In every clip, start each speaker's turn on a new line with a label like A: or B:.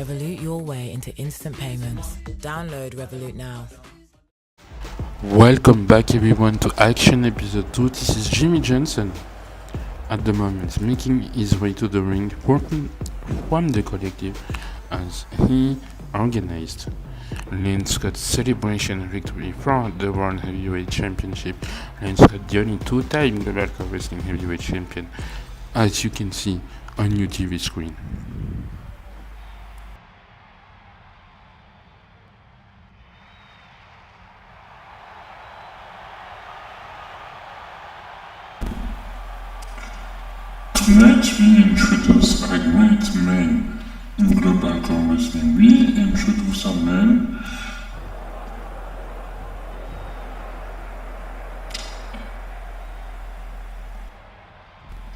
A: Revolut your way into instant payments. Download Revolut now.
B: Welcome back everyone to Action episode 2. This is Jimmy Johnson at the moment making his way to the ring, working from the collective as he organized Lane Scott's celebration victory for the World Heavyweight Championship. Lane Scott, the only two-time Global Pro Wrestling Heavyweight Champion, as you can see on your TV screen.
C: Tonight we introduce a great man in Global Pro Wrestling. We introduce a man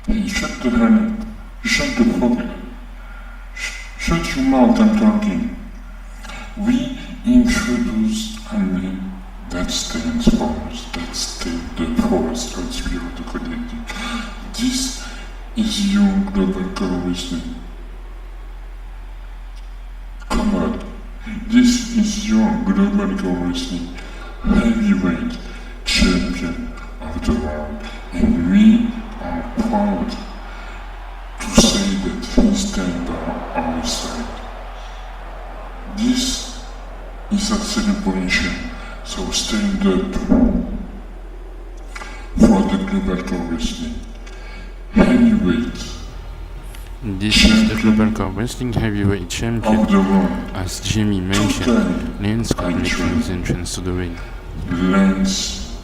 C: Hey, shut the hell up. Shut the fuck up. Shut your mouth, I'm talking. We introduce a man that stands for us, that stands for us as we are the collective. This is your Global Pro Wrestling. Come on. This is your Global Pro Wrestling Heavyweight Champion of the world. And we are proud to say that he stands by our side. This is a celebration, so stand up for the Global Pro Wrestling Heavyweight.
B: This is the Global Pro Wrestling Heavyweight Champion.
C: Of the world.
B: As Jimmy mentioned, Lane Scott making his entrance to the ring.
C: Lance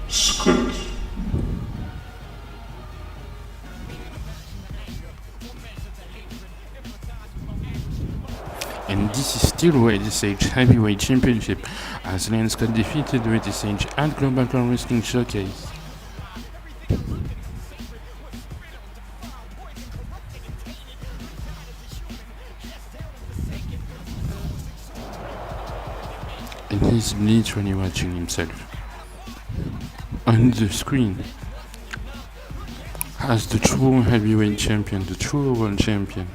C: Scott.
B: And this is still British Age Heavyweight Championship, as Lane Scott defeated British Age at Global Pro Wrestling Showcase. And he's literally watching himself on the screen as the true heavyweight champion, the true world champion.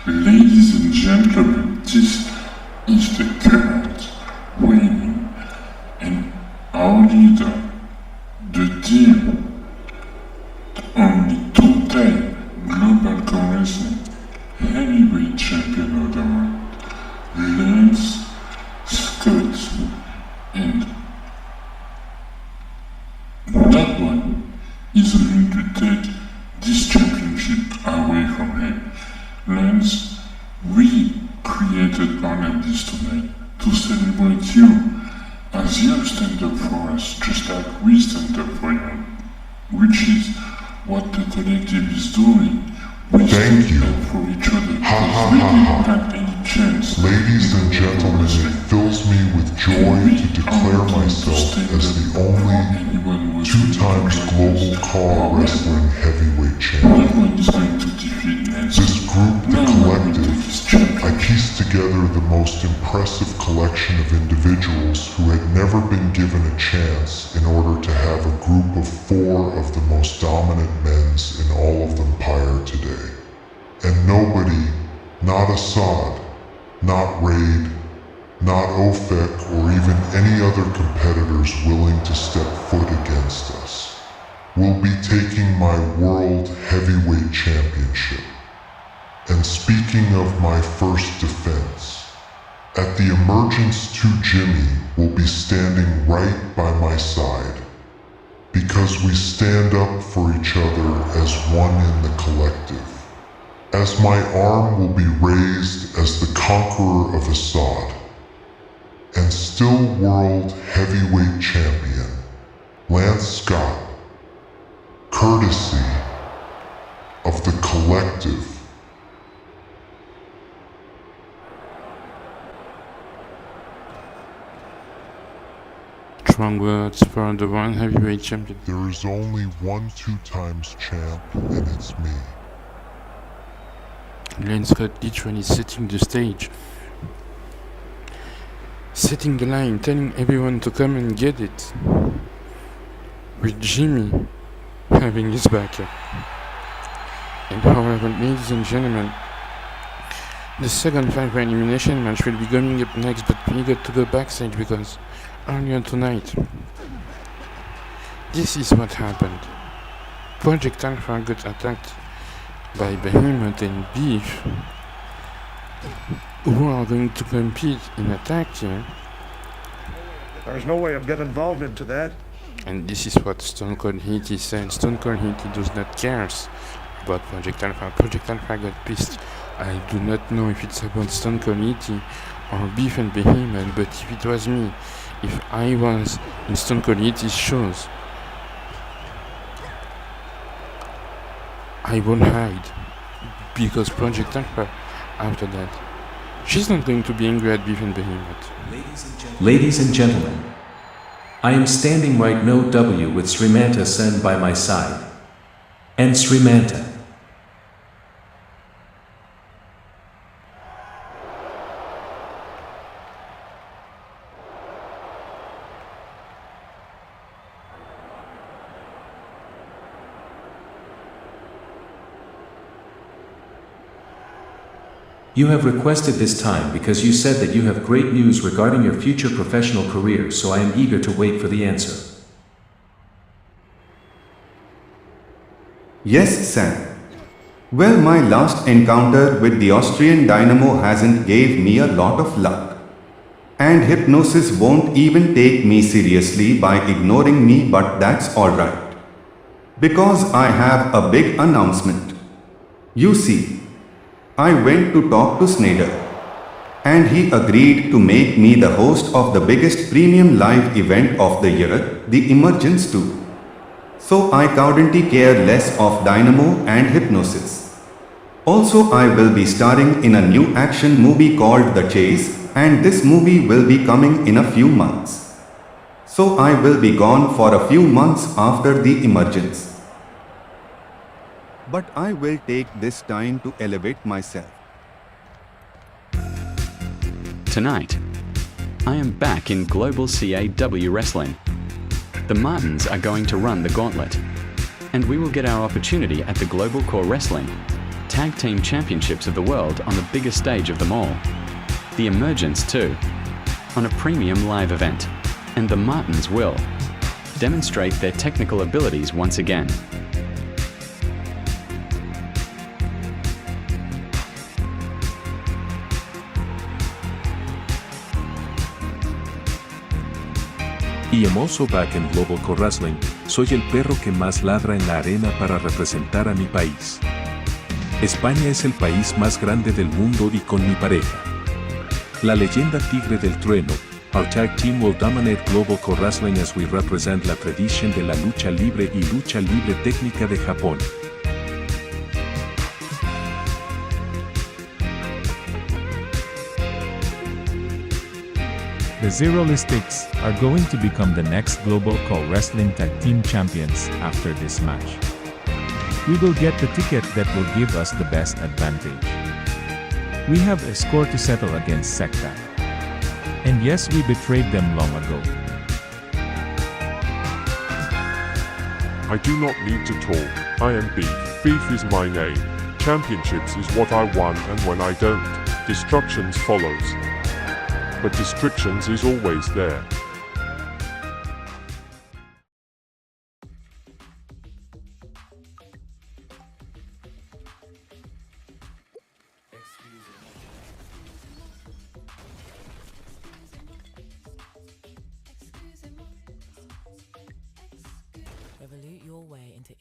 C: Ladies and gentlemen, this is the current reigning and our leader, the team, the only two-time Global Pro Wrestling Heavyweight Champion of the world, Lance Scott. And that one is going to take this championship away from him. Lance, we created all of this tonight to celebrate you as you stand up for us, just like we stand up for you, which is what the collective is doing. We stand up for each other because we didn't have any chance.
D: Ladies and gentlemen, it fills me with joy to declare myself as the only 2 times Global Car Wrestling Heavyweight Champion. This group, the Collective, I pieced together the most impressive collection of individuals who had never been given a chance in order to have a group of 4 of the most dominant men's in all of the mpire today. And nobody, not Assad, not Raid, not OFEC, or even any other competitors willing to step foot against us. will be taking my World Heavyweight Championship. And speaking of my first defense, at the emergence 2 Jimmy will be standing right by my side, because we stand up for each other as one in the collective. As my arm will be raised as the conqueror of Assad, and still World Heavyweight Champion, Lance Scott, courtesy of the collective.
B: Strong words for the World Heavyweight Champion.
D: There is only one 2 times champ, and it's me.
B: Lance Scott literally setting the stage, setting the line, telling everyone to come and get it, with Jimmy having his back. And however, ladies and gentlemen, the second fight for elimination match will be coming up next, but we got to go backstage because earlier tonight, this is what happened. Project Alpha got attacked by Behemoth and Beef, who are going to compete in a tag team.
E: There's no way of getting involved into that.
B: And this is what Stone Cold Heaty said. Stone Cold Heaty does not care about Project Alpha. Project Alpha got pissed. I do not know if it's about Stone Cold Heaty or Beef and Behemoth, but if it was me, if I was in Stone Cold Heaty's shoes, I won't hide, because Project Alpha, after that, she's not going to be angry at Beef and Behemoth.
F: Ladies and gentlemen, I am standing right now W with Srimanta Sen by my side. And Srimanta. You have requested this time because you said that you have great news regarding your future professional career, so I am eager to wait for the answer.
G: Yes, Sam. Well, my last encounter with the Austrian Dynamo hasn't gave me a lot of luck. And Hypnosis won't even take me seriously by ignoring me, but that's alright. Because I have a big announcement. You see, I went to talk to Snyder, and he agreed to make me the host of the biggest premium live event of the year, the Emergence 2. So I couldn't care less of Dynamo and Hypnosis. Also, I will be starring in a new action movie called The Chase, and this movie will be coming in a few months. So I will be gone for a few months after the Emergence. But I will take this time to elevate myself.
H: Tonight, I am back in Global CAW Wrestling. The Martins are going to run the gauntlet, and we will get our opportunity at the Global Core Wrestling Tag Team Championships of the world on the biggest stage of them all, the Emergence 2, on a premium live event, and the Martins will demonstrate their technical abilities once again.
I: Y I'm also back in Global Core Wrestling. Soy el perro que más ladra en la arena para representar a mi país. España es el país más grande del mundo y con mi pareja, la leyenda Tigre del Trueno, our tag team will dominate Global Core Wrestling as we represent la tradición de la lucha libre y lucha libre técnica de Japón.
J: The Zerolistics are going to become the next Global Core Wrestling Tag Team Champions after this match. We will get the ticket that will give us the best advantage. We have a score to settle against Secta. And yes, we betrayed them long ago.
C: I do not need to talk. I am Beef. Beef is my name. Championships is what I want, and when I don't, destructions follows. But restrictions is always there.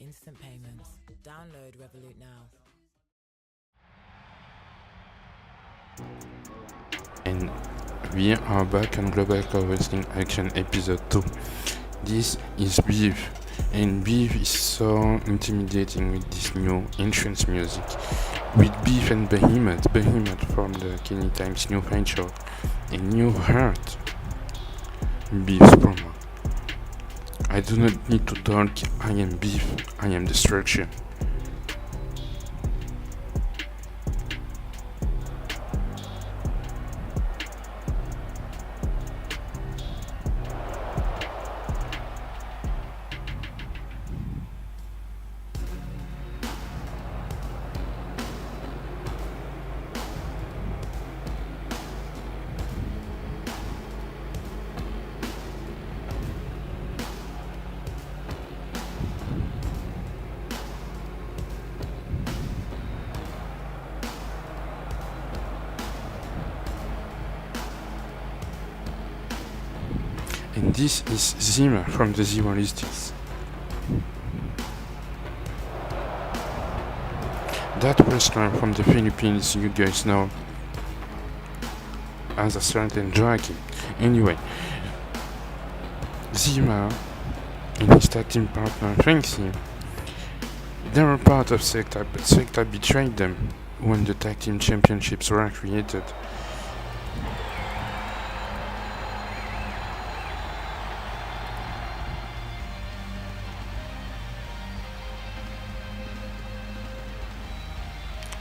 A: instant payments. Download Revolut now.
B: And we are back on Global Core Wrestling Action episode 2. This is Beef, and Beef is so intimidating with this new entrance music. With Beef and Behemoth from the Kenny Times New Fight Show, and you heard Beef's promo. I do not need to talk, I am Beef, I am destruction. And this is Zima from the Zero Listies. That wrestler from the Philippines you guys know as a certain Joaquin. Anyway, Zima and his tag team partner thanks him. They were part of Secta, but Secta betrayed them when the tag team championships were created.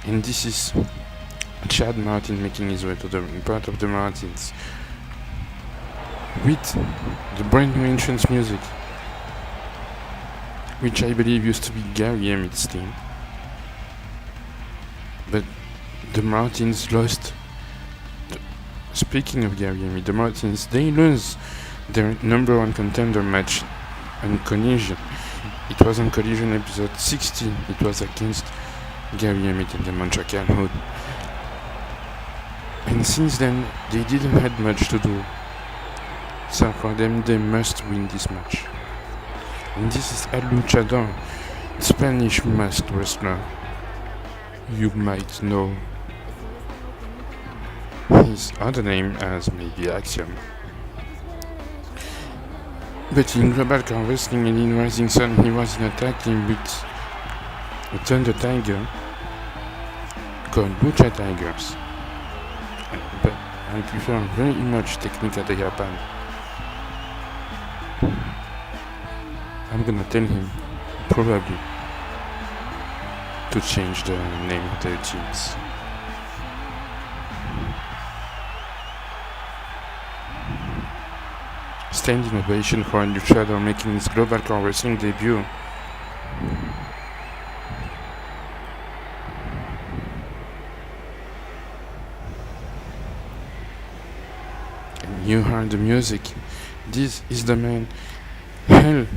B: And this is Chad Martin making his way to the part of the Martins with the brand new entrance music, which I believe used to be Gary Emmett's team. But the Martins lost. Speaking of Gary Emmett, the Martins, they lose their number one contender match on Collision. It was on Collision episode 16. It was against Gary Emmett and the Montreal Hood. And since then, they didn't have much to do. So for them, they must win this match. And this is El Luchador, Spanish masked wrestler. You might know his other name as maybe Action. But in Global Core Wrestling and in Rising Sun, he was in a tag team with a Thunder Tiger called Lucha Tigers. But I prefer very much Technica de Japan. I'm gonna tell him, probably, to change the name of their teams. Standing ovation for a Luchador making his Global Core Wrestling debut. And you heard the music. This is the man, hell,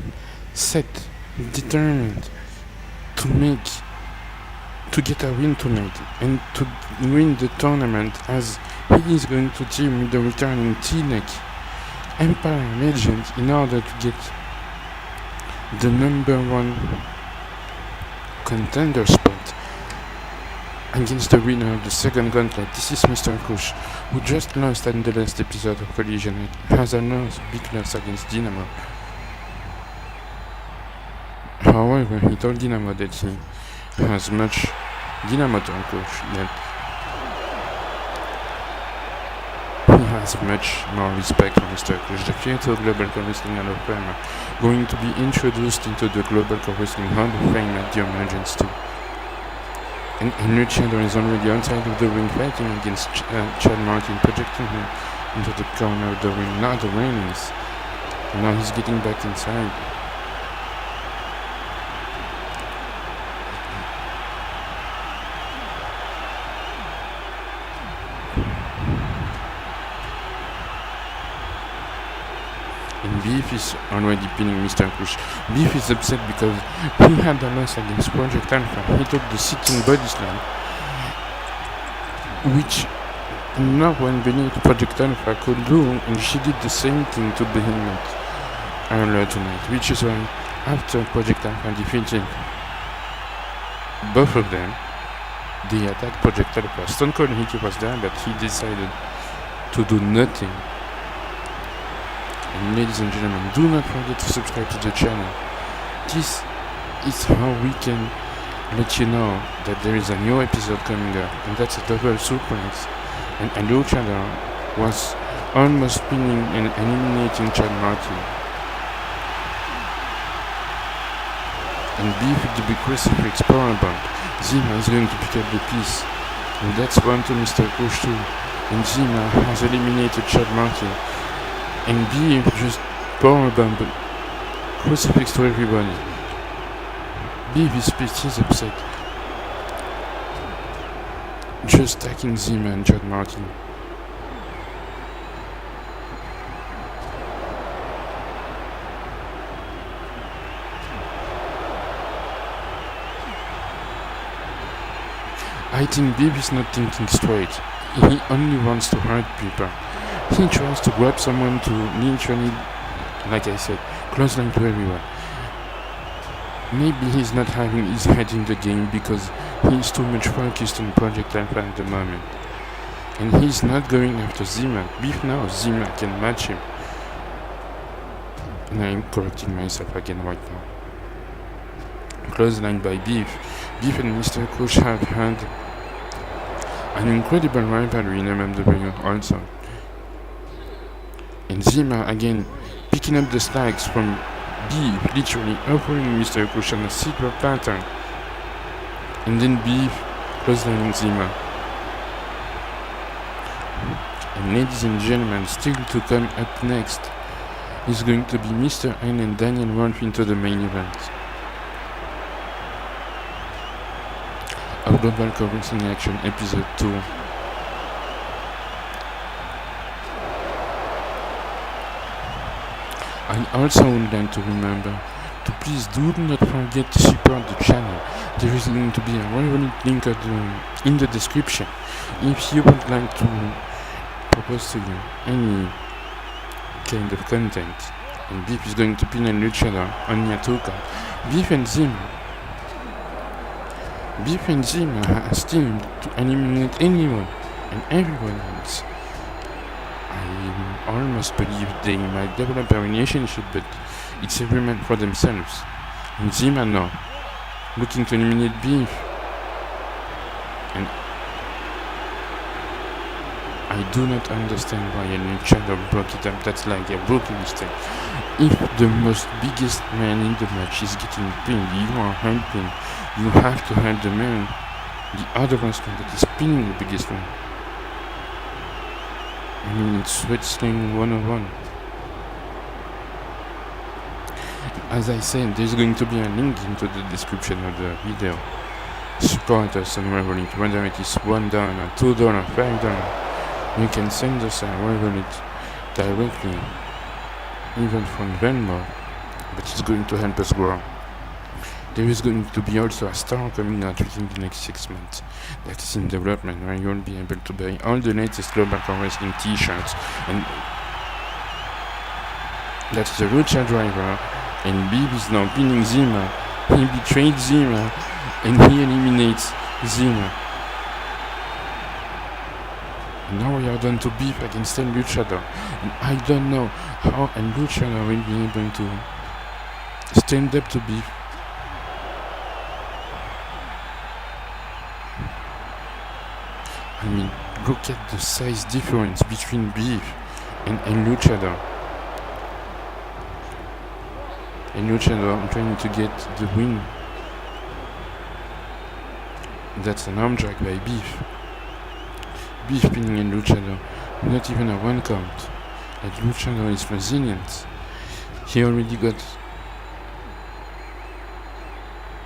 B: set, determined to get a win tonight and to win the tournament, as he is going to team with the returning T-Neck Empire legend in order to get the number one contender spot against the winner of the second gauntlet. This is Mr. Kush, who just lost in the last episode of Collision. It has a big loss against Dynamo. However, he told Dynamo that he has much Dynamo told Kush that he has much more respect for Mr. Kush. The future Global Core Wrestling Hall of Fame going to be introduced into the Global Core Wrestling Hall of Fame at the emergence too. And Luchador is already outside of the ring fighting against Chad Martin, projecting him into the corner of the ring, not the railings. And now he's getting back inside. And Beef is already pinning Mr. Kush. Beef is upset because he had a loss against Project Alpha. He took the sitting body slam, which no one beneath Project Alpha could do, and she did the same thing to Behemoth earlier tonight, which is why After Project Alpha defeated both of them, they attacked Project Alpha. Stone Cold Hickey was there, but he decided to do nothing. And ladies and gentlemen, do not forget to subscribe to the channel. This is how we can let you know that there is a new episode coming up, and that's a double suplex. And Luchador was almost pinning and eliminating Chad Martin. And Beef with the big crucifix powerbomb. Zima is going to pick up the piece. And that's one to Mr. Push too. And Zima has eliminated Chad Martin. And Beef just powerbomb crucifix to everybody. Beef is pissed, he's upset. Just attacking Zima and Chad Martin. I think Beef is not thinking straight. He only wants to hurt people. He tries to grab someone to literally, like I said, clothesline to everyone. Maybe he's not having his head in the game because he's too much focused on Project Alpha at the moment. And he's not going after Zima. Beef knows Zima can match him. And I'm correcting myself again right now. Clothesline by Beef. Beef and Mr. Kush have had an incredible rivalry in MMW also. And Zima again picking up the slags from Beef, literally offering Mr. Kush on a silver pattern. And then Beef clotheslining Zima. And ladies and gentlemen, still to come up next is going to be Mr. N and Daniel Wolf into the main event of Global Co Wrestling Action Episode 2. I also would like to remember to please do not forget to support the channel. There is going to be a relevant link in the description if you would like to propose to you any kind of content. And Beef is going to pin a Luchador on Yatuka. Beef and Zima has teamed to eliminate anyone and everyone else. I almost believe they might develop a relationship, but it's every man for themselves. And Zima now, looking to eliminate Beef. And I do not understand why a Luchador broke it up. That's like a broken mistake. If the most biggest man in the match is getting pinned, you are helping. You have to help the man, the other wrestler that is pinning the biggest one. I mean, it's wrestling 101. As I said, there's going to be a link into the description of the video. Support us on Revolut, whether it is $1, $2, $5. You can send us a Revolut directly, even from Venmo, but it's going to help us grow. There is going to be also a store coming out within the next 6 months that is in development, where you'll be able to buy all the latest Global Pro Wrestling t-shirts. And that's the Lucha driver, and Beef is now pinning Zima. He betrayed Zima and he eliminates Zima. And now we are down to Beef against El Luchador, and I don't know how El Luchador will be able to stand up to Beef. I mean, look at the size difference between Beef and El Luchador. El Luchador trying to get the win. That's an arm drag by Beef. Beef pinning El Luchador. Not even a 1 count. El Luchador is resilient. He already got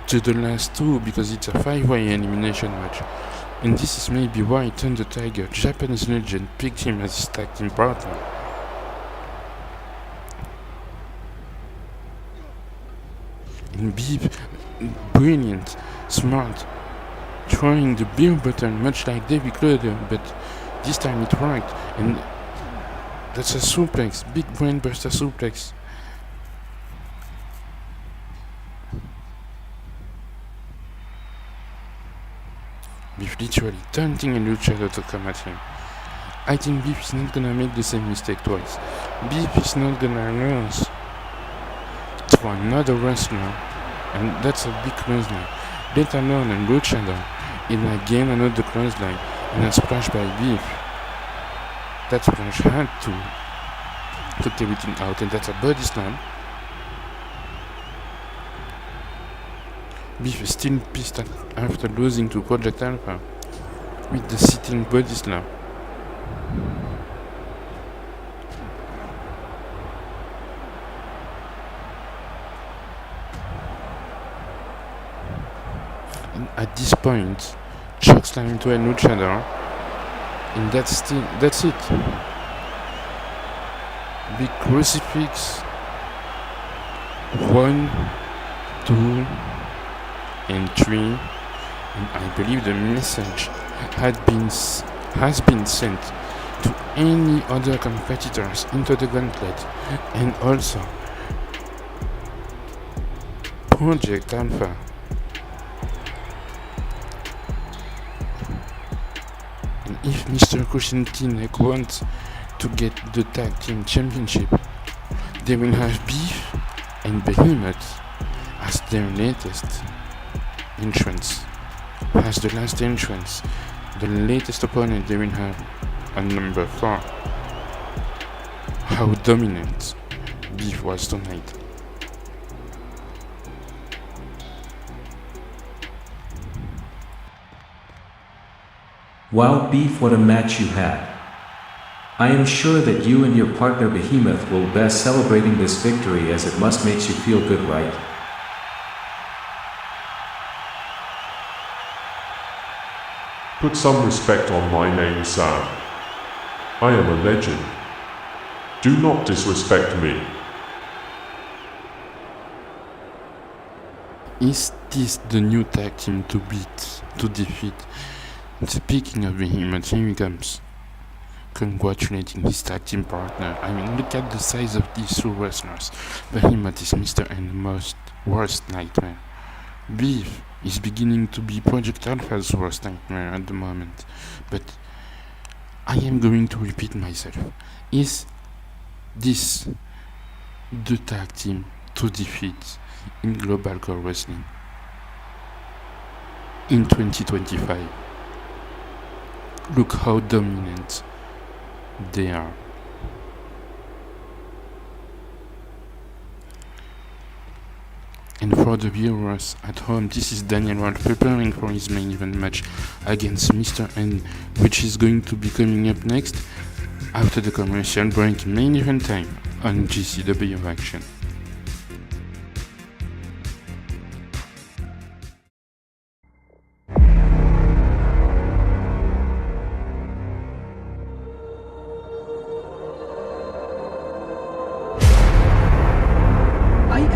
B: to the last 2 because it's a 5-way elimination match. And this is maybe why Thunder Tiger, Japanese legend, picked him as his tag team partner. And Beef, brilliant, smart, trying the beer button much like David Claudio, but this time it worked. And that's a suplex, big brain buster suplex. Beef literally taunting a luchador to come at him. I think Beef is not gonna make the same mistake twice. Beef is not gonna lose to another wrestler, and that's a big clothesline. Let alone a luchador in again another clothesline and a splash by Beef. That splash had to take everything out, and that's a body slam. Beef is still pissed after losing to Project Alpha with the sitting body slam. And at this point, Chuck slam into a luchador, and that's it. Big crucifix. 1, 2, and 3, and I believe the message has been sent to any other competitors into the gauntlet, and also Project Alpha. And if Mr. Kushentinek wants to get the tag team championship, they will have Beef and Behemoth as their latest entrance, as the last entrance, the latest opponent they will have on number 4. How dominant Beef was tonight.
F: Wow, Beef, what a match you had. I am sure that you and your partner Behemoth will best celebrating this victory, as it must makes you feel good, right?
D: Put some respect on my name, Sam. I am a legend. Do not disrespect me.
B: Is this the new tag team to defeat? Speaking of Behemoth, here he comes, congratulating his tag team partner. I mean, look at the size of these two wrestlers. Behemoth is Mr. N's most worst nightmare. Beef is beginning to be Project Alpha's worst nightmare at the moment. But I am going to repeat myself. Is this the tag team to defeat in Global Core Wrestling in 2025? Look how dominant they are. And for the viewers at home, this is Daniel Ward preparing for his main event match against Mr. N, which is going to be coming up next after the commercial break. Main event time on GCW Action.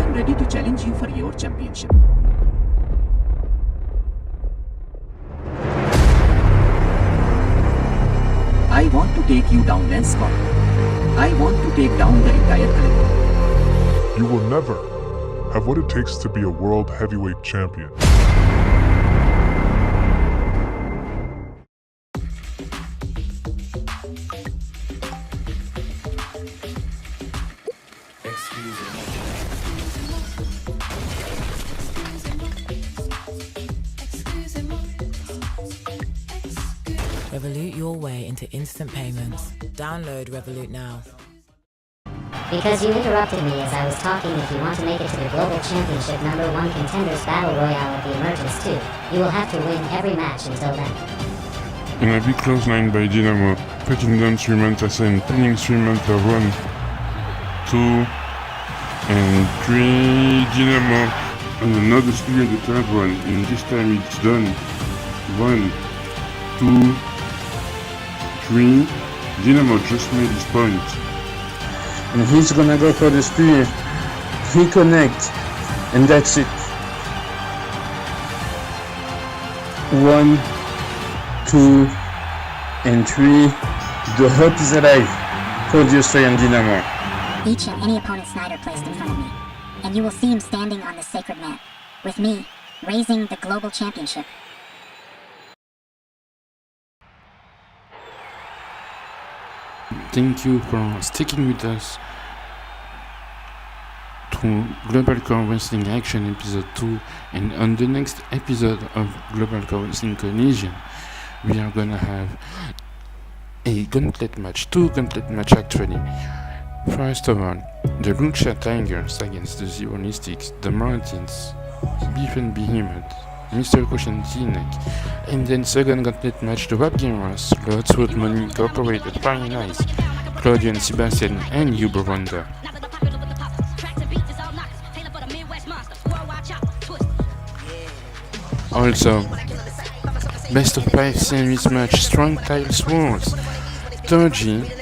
K: Ready to challenge you for your championship. I want to take you down, Lance Scott. I want to take down the entire collective.
D: You will never have what it takes to be a world heavyweight champion.
A: Revolut your way into instant payments. Download Revolut now.
L: Because you interrupted me as I was talking, if you want to make it to the Global Championship #1 Contenders Battle Royale at the Emergence 2, you will have to win every match until then.
B: In a big clothesline by Dynamo, putting down Srimanta and pinning Srimanta 1, 2, and 3. Dynamo, and another spear, the third one, and this time it's done. 1, 2, 3. Dynamo just made his point. And he's gonna go for the spear. He connects, and that's it. 1, 2, and 3. The hope is alive for the Australian Dynamo.
M: Each and any opponent Snyder placed in front of me, and you will see him standing on the sacred mat, with me raising the global championship.
B: Thank you for sticking with us to Global Core Wrestling Action episode 2, and on the next episode of Global Core Wrestling Collision we are gonna have a gauntlet match, two gauntlet match actually. First of all, the Lucha Tigers against the Zeronistics, the Martins, Beef and Behemoth, Mr. Cushion T-Neck, and then second gauntlet match, the Web Gamers, Lord's Road Money Incorporated, Fire Nice, Claudio and Sebastian, and Uber Wonder. Also, best of 5 series match, Strong Tiles Wars. Toji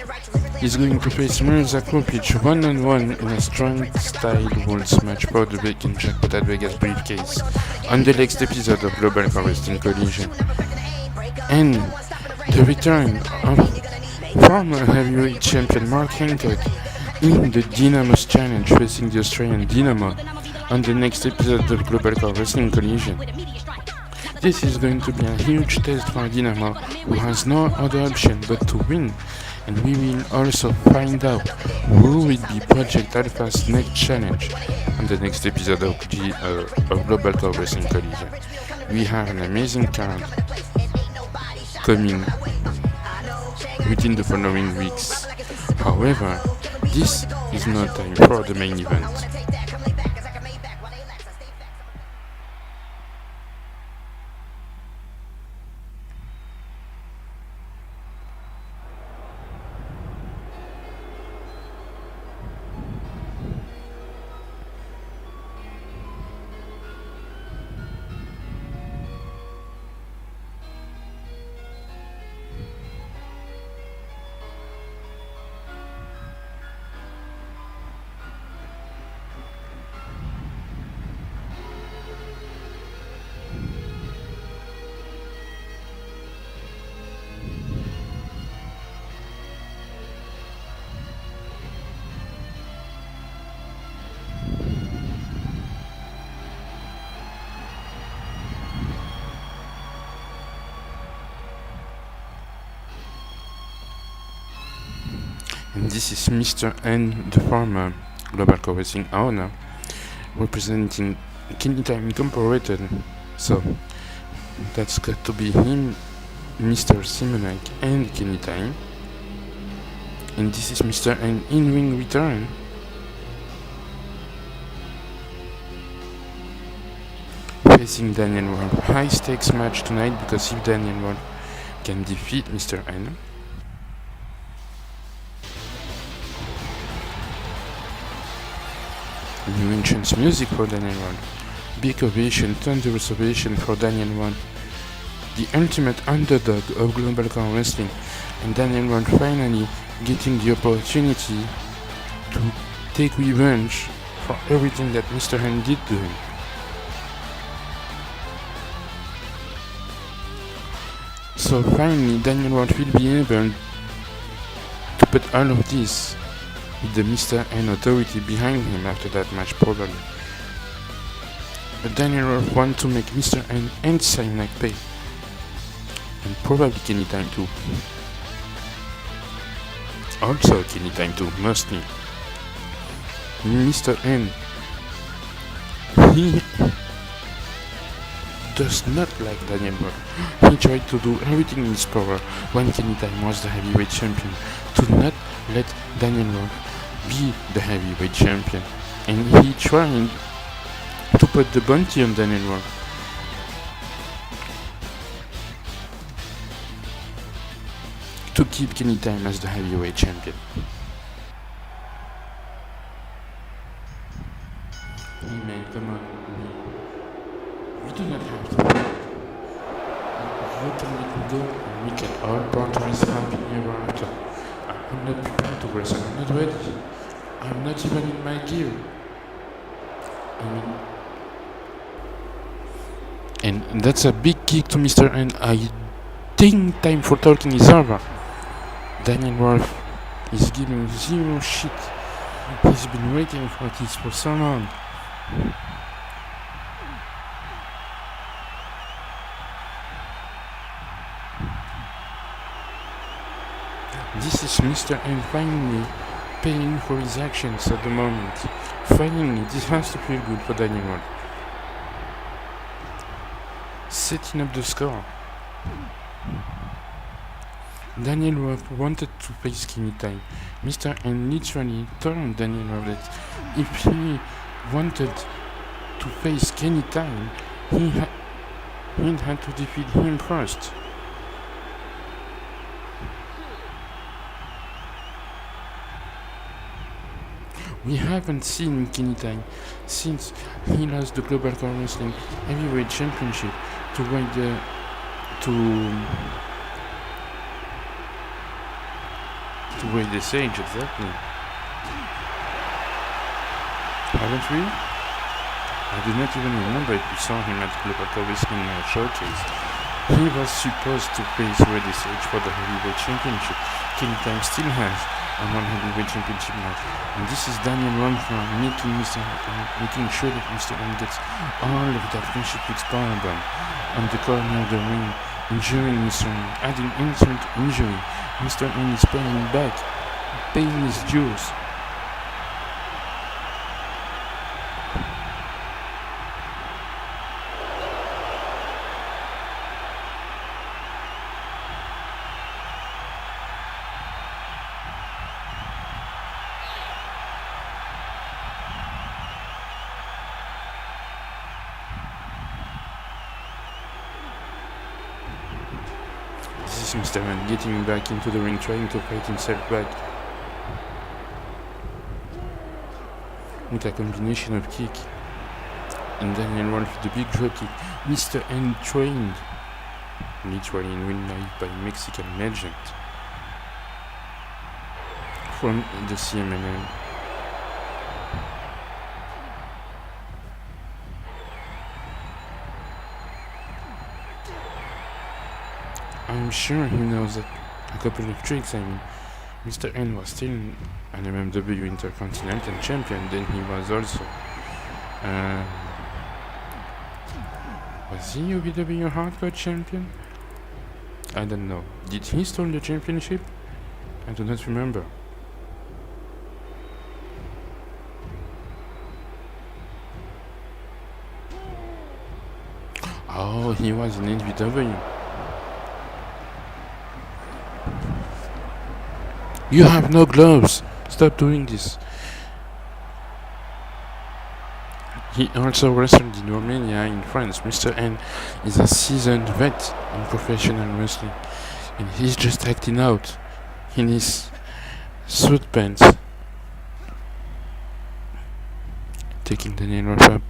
B: is going to face Mirza Kopic one-on-one in a Strong Style Wars match for the vacant jackpot at Vegas briefcase on the next episode of Global Core Wrestling Collision. And the return of former heavyweight champion Mark Hancock in the Dynamo's Challenge facing the Australian Dynamo on the next episode of Global Core Wrestling Collision. This is going to be a huge test for Dynamo, who has no other option but to win, and we will also find out who will be Project Alpha's next challenge on the next episode of Global Core Wrestling Collision. We have an amazing card coming within the following weeks. However, this is not time for the main event. And this is Mr. N, the former Global Core Wrestling owner, representing Kenny Time Incorporated. So that's got to be him, Mr. Simonek, and Kenny Time. And this is Mr. N in ring return. Facing Daniel Wolf. High stakes match tonight, because if Daniel Wolf can defeat Mr. N, new entrance music for Daniel Wolf. Big ovation, thunderous ovation for Daniel Wolf, the ultimate underdog of Global Core Wrestling, and Daniel Wolf finally getting the opportunity to take revenge for everything that Mr. N did to him. So finally Daniel Wolf will be able to put all of this with the Mr. N authority behind him after that match, probably. But Daniel Wolf wants to make Mr. N and Simonek pay, and probably Kenny Time too. Also Kenny Time too, mostly. Mr. N, he does not like Daniel Wolf. He tried to do everything in his power when Kenny Time was the heavyweight champion to not let Daniel Wolf be the heavyweight champion, and he tried to put the bounty on Daniel Wolf. To keep Kenny Time as the heavyweight champion. Hey man, come on. We do not have to fight. You can let me go, and we can all part ways happy ever after. I'm not prepared to wrestle, I'm not ready. I'm not even in my gear. And that's a big kick to Mr. N. I think time for talking is over. Daniel Wolf is giving zero shit. He's been waiting for this for so long. This is Mr. N finally paying for his actions at the moment. Finally, this has to feel good for Daniel Wolf. Setting up the score. Daniel Wolf wanted to face Skinny Time. Mr. N literally told Daniel Wolf that if he wanted to face Skinny Time, he had to defeat him first. We haven't seen Kenny Time since he lost the Global Core Wrestling Heavyweight Championship to Wade the Sage, exactly. Haven't we? I do not even remember if we saw him at Global Core Wrestling Showcase. He was supposed to face Wade the Sage for the Heavyweight Championship. Kenny Time still has a One Heavyweight Championship match. And this is Daniel Rumford making sure that Mr. N gets all of that friendship with Powerbomb on the corner of the ring, injuring Mr. N, adding insult to injury. Mr. N is paying back, paying his dues. This is Mr. N getting back into the ring, trying to fight himself back with a combination of kick and Daniel Wolf with the big drop kick. Mr. N trained literally in real life by Mexican legend from the CMLL. I'm sure he knows a couple of tricks. I mean, Mr. N was still an MMW Intercontinental Champion, then he was also was he UBW Hardcore Champion? I don't know. Did he steal the championship? I do not remember. Oh, he was in NVW. You have no gloves. Stop doing this. He also wrestled in Romania in France. Mr. N is a seasoned vet in professional wrestling, and he's just acting out in his sweatpants. Taking Daniel Wolf up.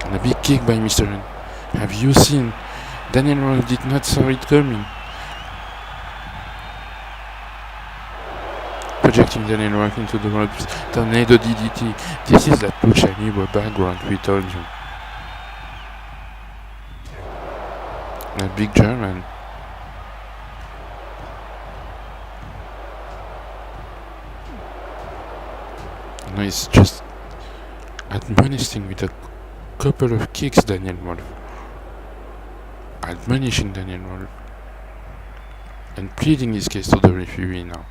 B: And a big kick by Mr. N. Have you seen? Daniel Wolf did not saw it coming. Projecting Daniel Wolf into the ropes. Tornado DDT. This is that Lucha Libre background we told you. A big German. No, it's just admonishing with a couple of kicks Daniel Wolf. Admonishing Daniel Wolf. And pleading his case to the referee now.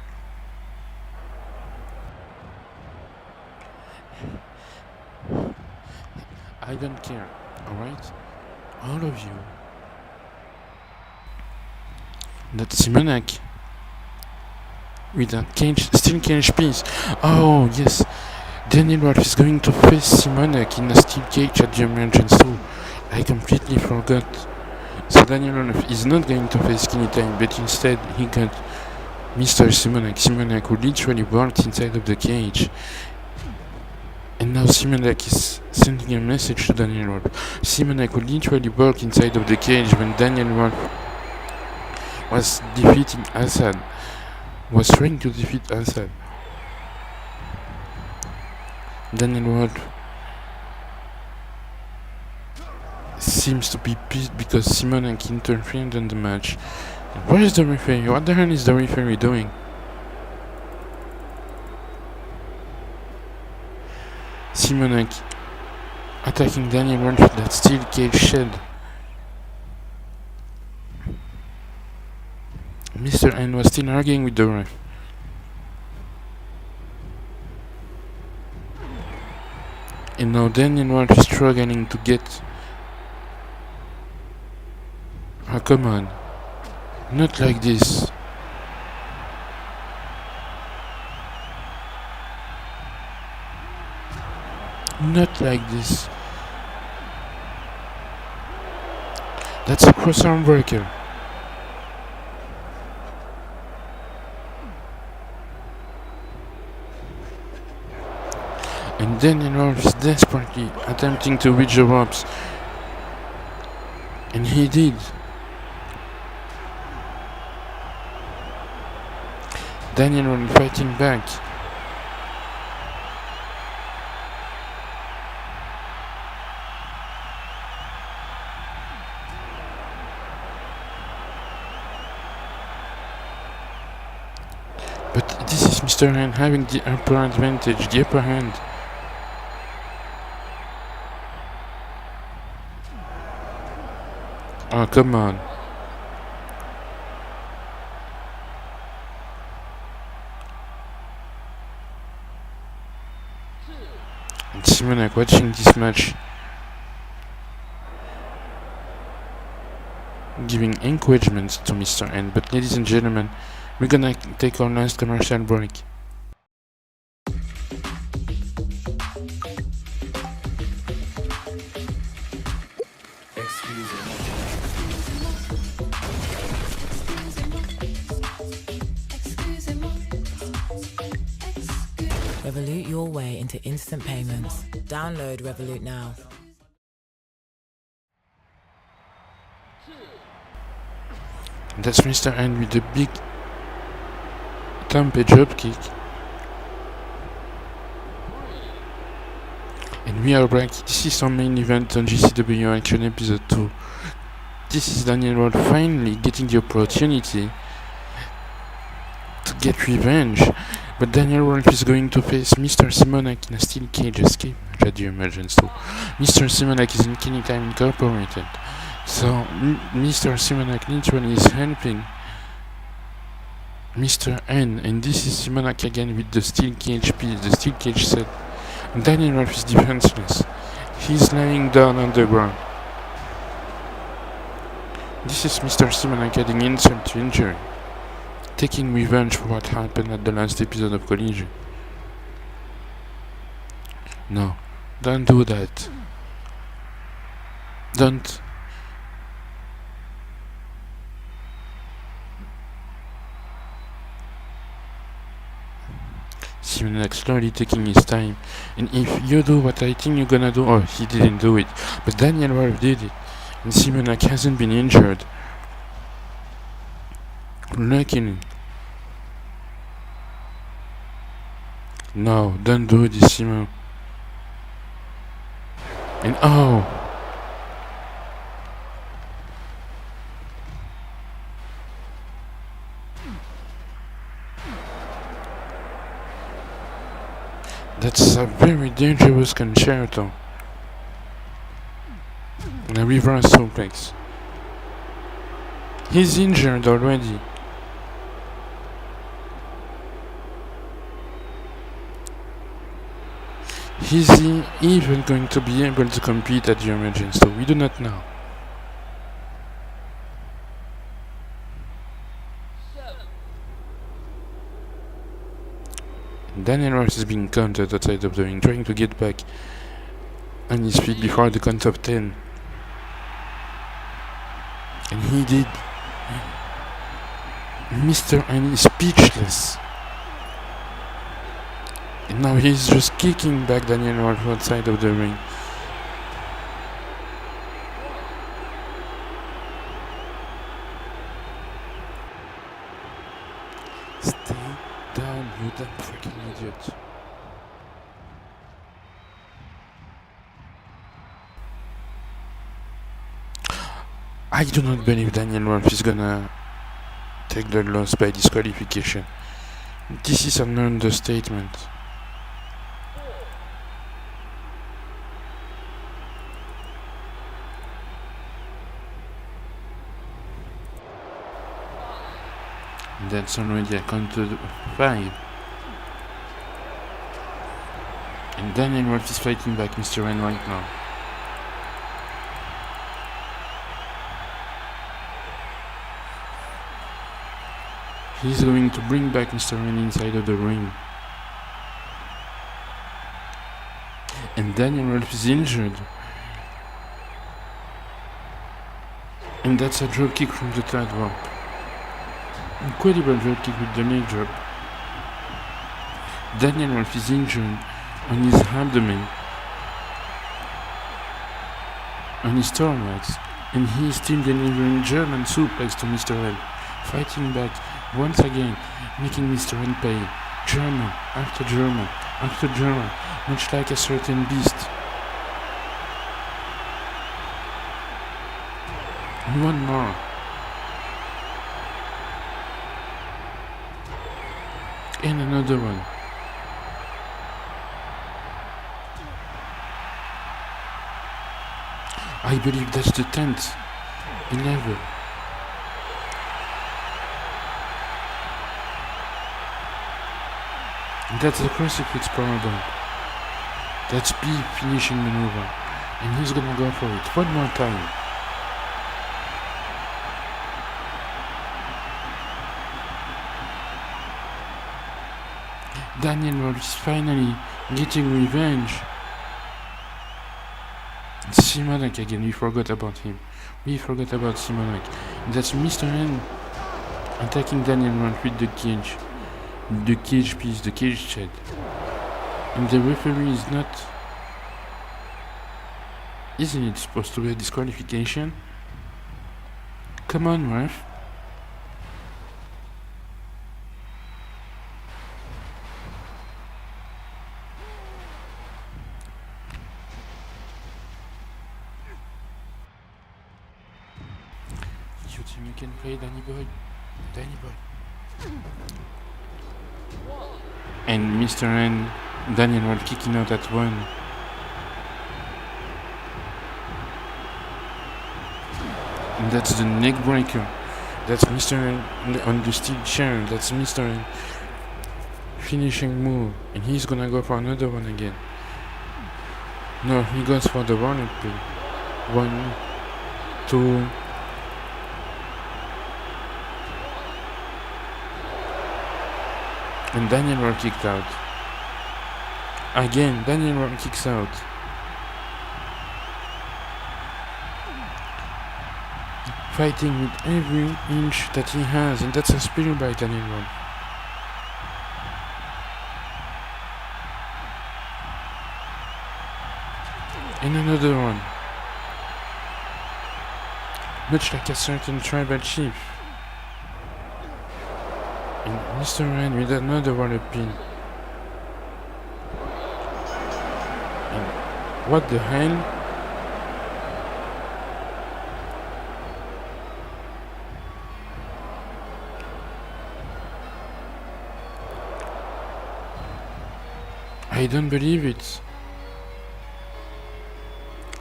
B: I don't care, alright? All of you. That Simonac with a steel cage piece. Oh, yes. Daniel Wolf is going to face Simonac in a steel cage at the Emergence 2. I completely forgot. So Daniel Wolf is not going to face Skinny Time, but instead he got Mr. Simonac. Simonac who literally walked inside of the cage. And now Simonac is sending a message to Daniel Wolf. Simonac would literally walk inside of the cage when Daniel Wolf was defeating Assad. Was trying to defeat Assad. Daniel Wolf seems to be pissed because Simonac interfered in the match. And where is the referee? What the hell is the referee doing? Simonac attacking Daniel Wolf with that steel cage shed. Mr. N was still arguing with the ref. And now Daniel Wolf is struggling to get... Ah, come on. Not like this. Not like this. That's a cross-arm breaker. And Daniel Wolf is desperately attempting to reach the ropes. And he did. Daniel Wolf fighting back. But this is Mr. N having the upper advantage, the upper hand. Oh, come on. And Simonak watching this match, giving encouragement to Mr. N. But ladies and gentlemen, we're gonna take our last commercial break.
A: Revolut your way into instant payments. Download Revolut now.
B: That's Mr. N with the big Tampe drop kick. And we are back. This is our main event on GCW Action episode 2. This is Daniel Wolf finally getting the opportunity to get revenge. But Daniel Wolf is going to face Mr. Simonak in a steel cage escape match at the Emergence 2. Mr. Simonak is in Anytime Incorporated. So Mr. Simonak literally is helping Mr. N, and this is Simonak again with the steel cage piece, the steel cage set. And Daniel Wolf is defenseless. He's lying down on the ground. This is Mr. Simonak adding insult to injury, taking revenge for what happened at the last episode of Collision. No, don't do that. Don't. Simonak slowly taking his time, and if you do what I think you're gonna do, oh, he didn't do it, but Daniel Wolf did it, and Simonak hasn't been injured. Luckily. No, don't do this, Simo. And oh! That's a very dangerous concerto. And a reverse suplex. He's injured already. Is he even going to be able to compete at the Emergence? So we do not know. Daniel Wolf is being counted outside of the ring, trying to get back on his feet before the count of 10. And he did. Mr. N is speechless. And now he's just kicking back Daniel Wolf outside of the ring. Stay down, you damn freaking idiot. I do not believe Daniel Wolf is gonna take the loss by disqualification. This is an understatement. That's already a counted 5. And Daniel Wolf is fighting back Mr. N right now. He's going to bring back Mr. N inside of the ring. And Daniel Wolf is injured. And that's a drop kick from the third rope. Incredible drop kick with the leg drop. Daniel Wolf is injured on his abdomen, on his thorax, and he is still delivering German suplex to Mr. N, fighting back once again, making Mr. N pay. German after German after German, much like a certain beast. And one more. And another one. I believe that's the 10th. 11. That's the crucifix powerbomb. That's B finishing maneuver. And he's gonna go for it one more time. Daniel Wolf is finally getting revenge. Simonek again, we forgot about him. We forgot about Simonek. That's Mr. N attacking Daniel Wolf with the cage. The cage piece, the cage shed. And the referee is not... Isn't it supposed to be a disqualification? Come on, ref. You think you can play Danny Boy? Danny Boy. And Mr. N, Daniel Wolf kicking out at 1. And that's the neck breaker. That's Mr. N on the steel chair. That's Mr. N finishing move. And he's gonna go for another one again. No, he goes for the roll-up pin. 1, 2. And Daniel Wolf kicked out. Again, Daniel Wolf kicks out. Fighting with every inch that he has, and that's a spear by Daniel Wolf. And another one. Much like a certain tribal chief. And Mr. N with another roll-up pin. And what the hell? I don't believe it.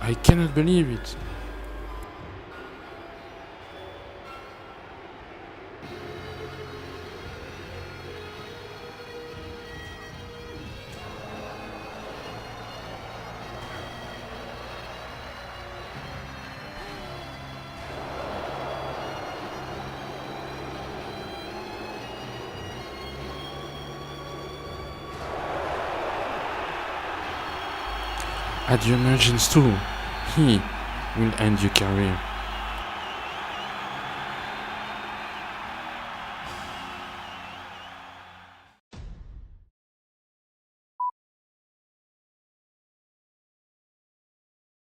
B: I cannot believe it. At the emergence too, he will end your career.